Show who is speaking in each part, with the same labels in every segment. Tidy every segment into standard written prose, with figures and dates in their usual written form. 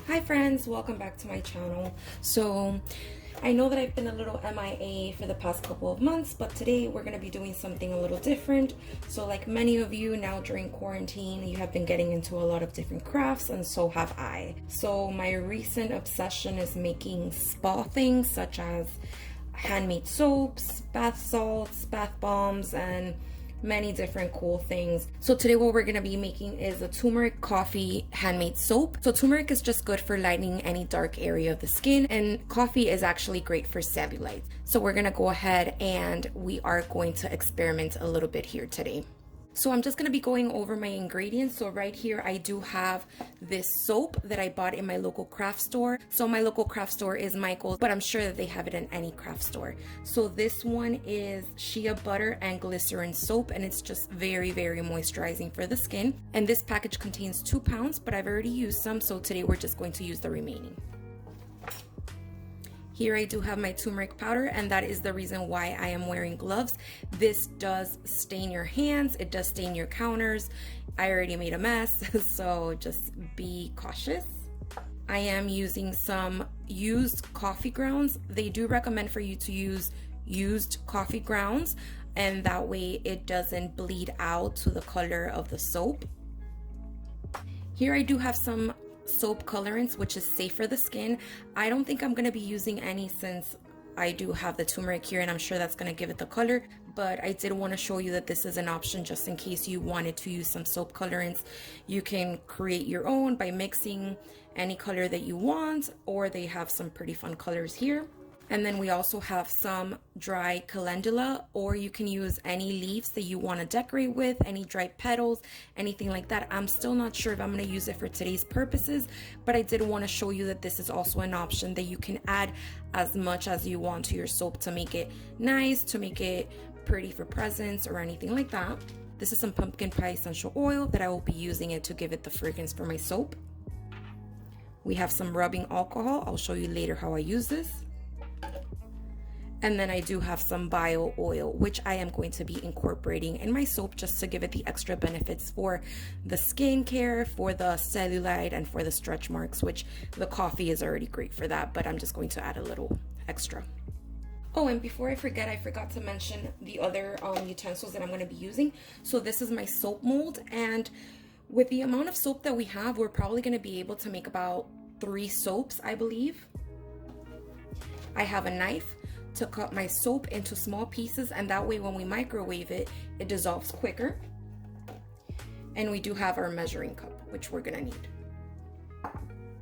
Speaker 1: Hi friends, welcome back to my channel. So I know that I've been a little MIA for the past couple of months, but today we're going to be doing something a little different. So like many of you now during quarantine, you have been getting into a lot of different crafts, and so have I. So my recent obsession is making spa things such as handmade soaps, bath salts, bath bombs, and many different cool things. So today what we're going to be making is a turmeric coffee handmade soap. So turmeric is just good for lightening any dark area of the skin, and coffee is actually great for cellulite. So we're going to go ahead and we are going to experiment a little bit here today. So I'm just going to be going over my ingredients. So right here I do have this soap that I bought in my local craft store. So my local craft store is Michael's, but I'm sure that they have it in any craft store. So this one is shea butter and glycerin soap, and it's just very moisturizing for the skin. And this package contains 2 pounds, but I've already used some, so today we're just going to use the remaining. Here I do have my turmeric powder, and that is the reason why I am wearing gloves. This does stain your hands, it does stain your counters. I already made a mess, so just be cautious. I am using some used coffee grounds. They do recommend for you to use used coffee grounds, and that way it doesn't bleed out to the color of the soap. Here I do have some soap colorants, which is safe for the skin. I don't think I'm going to be using any since I do have the turmeric here, and I'm sure that's going to give it the color, but I did want to show you that this is an option just in case you wanted to use some soap colorants. You can create your own by mixing any color that you want, or they have some pretty fun colors here. And then we also have some dry calendula, or you can use any leaves that you want to decorate with, any dried petals, anything like that. I'm still not sure if I'm going to use it for today's purposes, but I did want to show you that this is also an option that you can add as much as you want to your soap to make it nice, to make it pretty for presents or anything like that. This is some pumpkin pie essential oil that I will be using it to give it the fragrance for my soap. We have some rubbing alcohol. I'll show you later how I use this. And then I do have some bio oil, which I am going to be incorporating in my soap just to give it the extra benefits for the skincare, for the cellulite, and for the stretch marks, which the coffee is already great for that, but I'm just going to add a little extra. Oh, and before I forget, I forgot to mention the other utensils that I'm going to be using. So this is my soap mold, and with the amount of soap that we have, we're probably going to be able to make about 3 soaps, I believe. I have a knife to cut my soap into small pieces, and that way when we microwave it, it dissolves quicker. And we do have our measuring cup, which we're gonna need.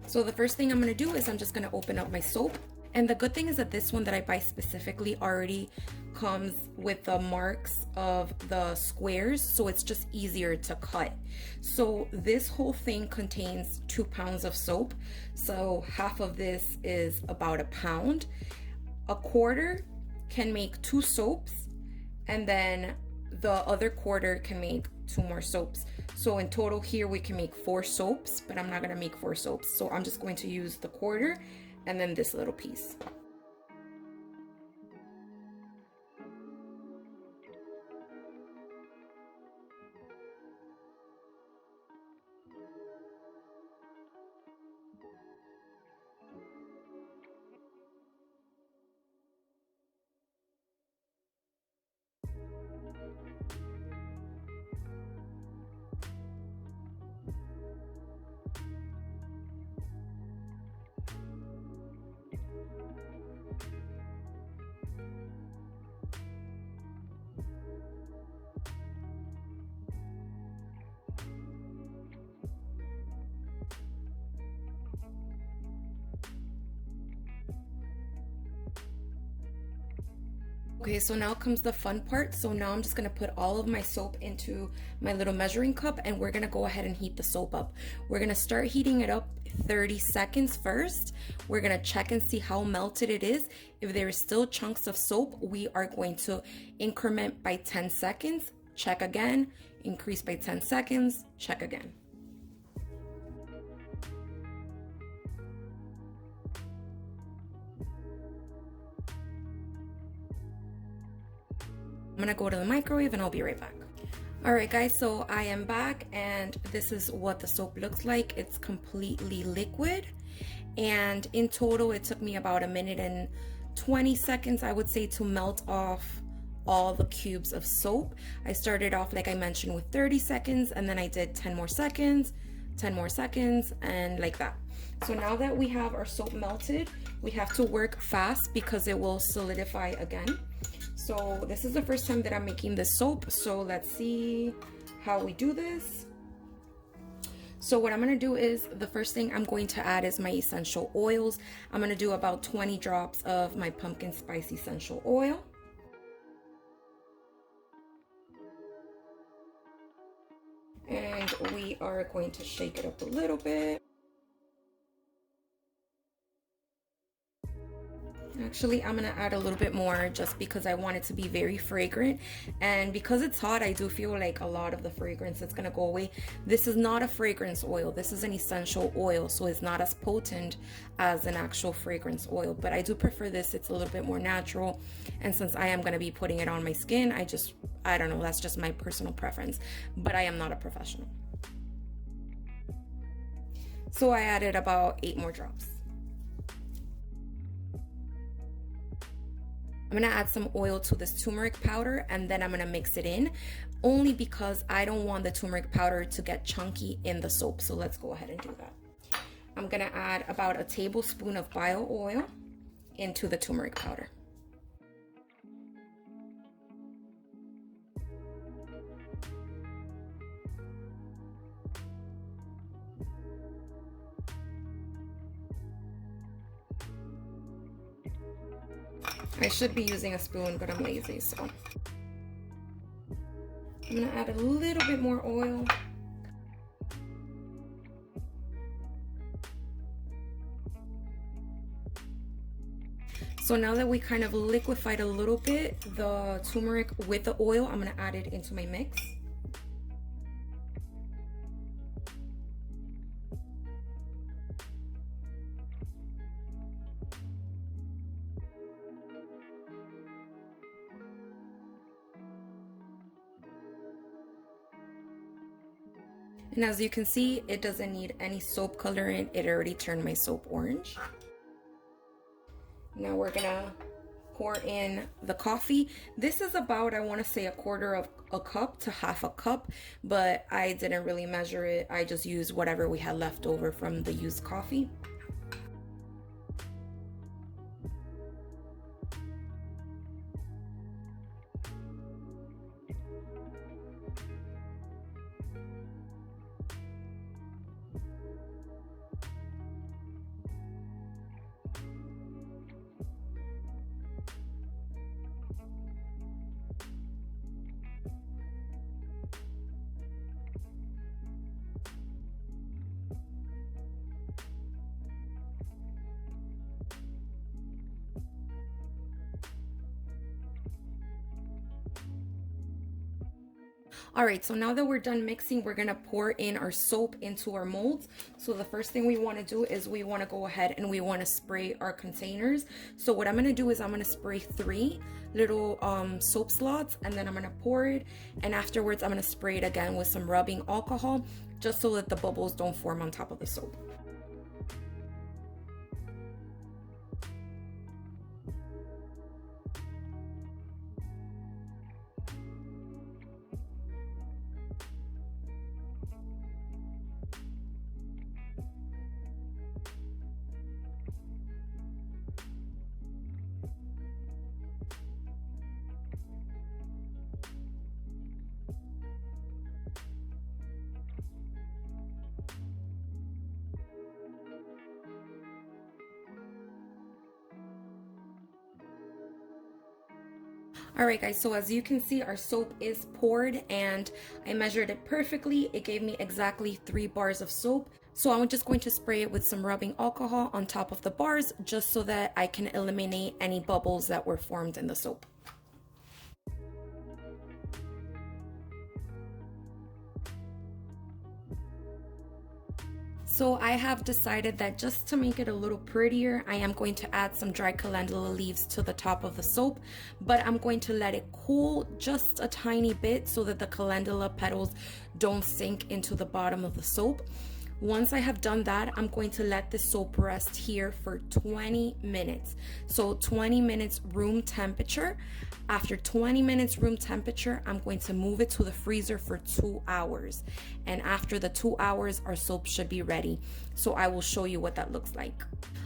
Speaker 1: So the first thing I'm gonna do is I'm just gonna open up my soap. And the good thing is that this one that I buy specifically already comes with the marks of the squares, so it's just easier to cut. So this whole thing contains 2 pounds of soap, so half of this is about 1 pound. A quarter can make 2 soaps, and then the other quarter can make 2 more soaps. So in total here we can make 4 soaps, but I'm not gonna make 4 soaps. So I'm just going to use the quarter and then this little piece. Okay, so now comes the fun part. So now I'm just gonna put all of my soap into my little measuring cup, and we're gonna go ahead and heat the soap up. We're gonna start heating it up 30 seconds first. We're gonna check and see how melted it is. If there is still chunks of soap, we are going to increment by 10 seconds, check again, increase by 10 seconds, check again. I'm gonna go to the microwave and I'll be right back. Alright guys, so I am back and this is what the soap looks like. It's completely liquid, and in total it took me about 1 minute and 20 seconds, I would say, to melt off all the cubes of soap. I started off, like I mentioned, with 30 seconds, and then I did 10 more seconds, 10 more seconds, and like that. So now that we have our soap melted, we have to work fast because it will solidify again. So this is the first time that I'm making this soap, so let's see how we do this. So what I'm going to do is, the first thing I'm going to add is my essential oils. I'm going to do about 20 drops of my pumpkin spice essential oil. And we are going to shake it up a little bit. Actually, I'm gonna add a little bit more just because I want it to be very fragrant, and because it's hot, I do feel like a lot of the fragrance is gonna go away. This is not a fragrance oil, this is an essential oil, so it's not as potent as an actual fragrance oil, but I do prefer this. It's a little bit more natural, and since I am gonna be putting it on my skin, I don't know, that's just my personal preference, but I am not a professional. So I added about 8 more drops. I'm gonna add some oil to this turmeric powder, and then I'm gonna mix it in, only because I don't want the turmeric powder to get chunky in the soap. So let's go ahead and do that. I'm gonna add about a tablespoon of bio oil into the turmeric powder. I should be using a spoon, but I'm lazy, so I'm gonna add a little bit more oil. So now that we kind of liquefied a little bit the turmeric with the oil, I'm gonna add it into my mix. And as you can see, it doesn't need any soap colorant. It already turned my soap orange. Now we're gonna pour in the coffee. This is about, I want to say, 1/4 of a cup to 1/2 a cup, but I didn't really measure it. I just used whatever we had left over from the used coffee. All right, so now that we're done mixing, we're gonna pour in our soap into our molds. So the first thing we wanna do is we wanna go ahead and we wanna spray our containers. So what I'm gonna do is I'm gonna spray 3 little soap slots, and then I'm gonna pour it, and afterwards I'm gonna spray it again with some rubbing alcohol, just so that the bubbles don't form on top of the soap. All right guys, so as you can see, our soap is poured and I measured it perfectly. It gave me exactly 3 bars of soap. So I'm just going to spray it with some rubbing alcohol on top of the bars, just so that I can eliminate any bubbles that were formed in the soap. So I have decided that just to make it a little prettier, I am going to add some dry calendula leaves to the top of the soap, but I'm going to let it cool just a tiny bit so that the calendula petals don't sink into the bottom of the soap. Once I have done that, I'm going to let the soap rest here for 20 minutes. So 20 minutes room temperature. After 20 minutes room temperature, I'm going to move it to the freezer for 2 hours. And after the 2 hours, our soap should be ready. So I will show you what that looks like.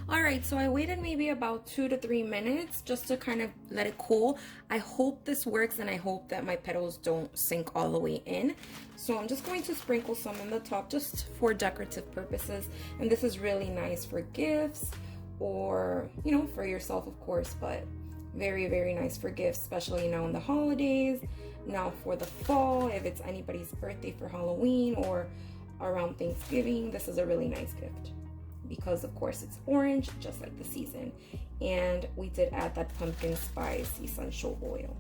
Speaker 1: All right, so I waited maybe about 2 to 3 minutes just to kind of let it cool. I hope this works and I hope that my petals don't sink all the way in. So I'm just going to sprinkle some in the top just for decorative purposes. And this is really nice for gifts or, you know, for yourself, of course, but very, very nice for gifts, especially now in the holidays, now for the fall, if it's anybody's birthday for Halloween or around Thanksgiving. This is a really nice gift because of course it's orange, just like the season. And we did add that pumpkin spice essential oil.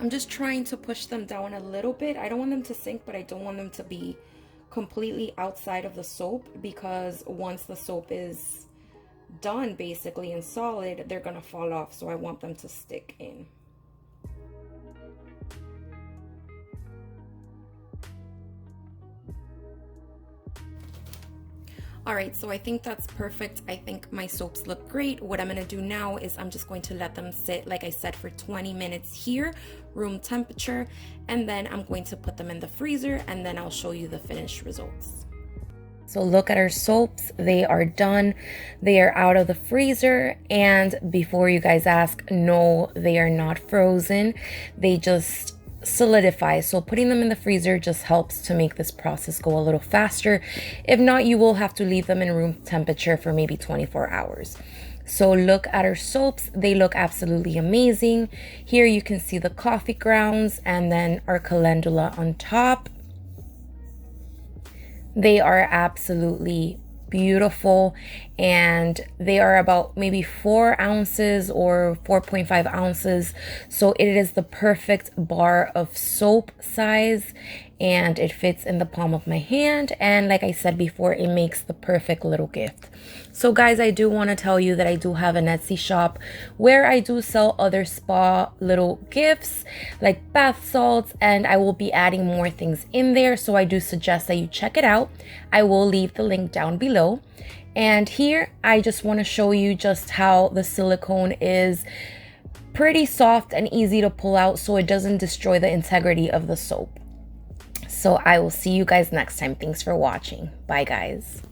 Speaker 1: I'm just trying to push them down a little bit. I don't want them to sink, but I don't want them to be completely outside of the soap, because once the soap is done basically and solid, they're gonna fall off. So I want them to stick in. All right, so I think that's perfect. I think my soaps look great. What I'm gonna do now is I'm just going to let them sit, like I said, for 20 minutes here, room temperature, and then I'm going to put them in the freezer and then I'll show you the finished results. So look at our soaps, they are done. They are out of the freezer, and before you guys ask, no, they are not frozen. They just solidify. So putting them in the freezer just helps to make this process go a little faster. If not, you will have to leave them in room temperature for maybe 24 hours. So look at our soaps, they look absolutely amazing. Here you can see the coffee grounds and then our calendula on top. They are absolutely beautiful, and they are about maybe 4 ounces or 4.5 ounces. So it is the perfect bar of soap size, and it fits in the palm of my hand. And like I said before, it makes the perfect little gift. So guys, I do want to tell you that I do have an Etsy shop where I do sell other spa little gifts like bath salts, and I will be adding more things in there. So I do suggest that you check it out. I will leave the link down below. And here I just want to show you just how the silicone is pretty soft and easy to pull out so it doesn't destroy the integrity of the soap. So I will see you guys next time. Thanks for watching. Bye guys.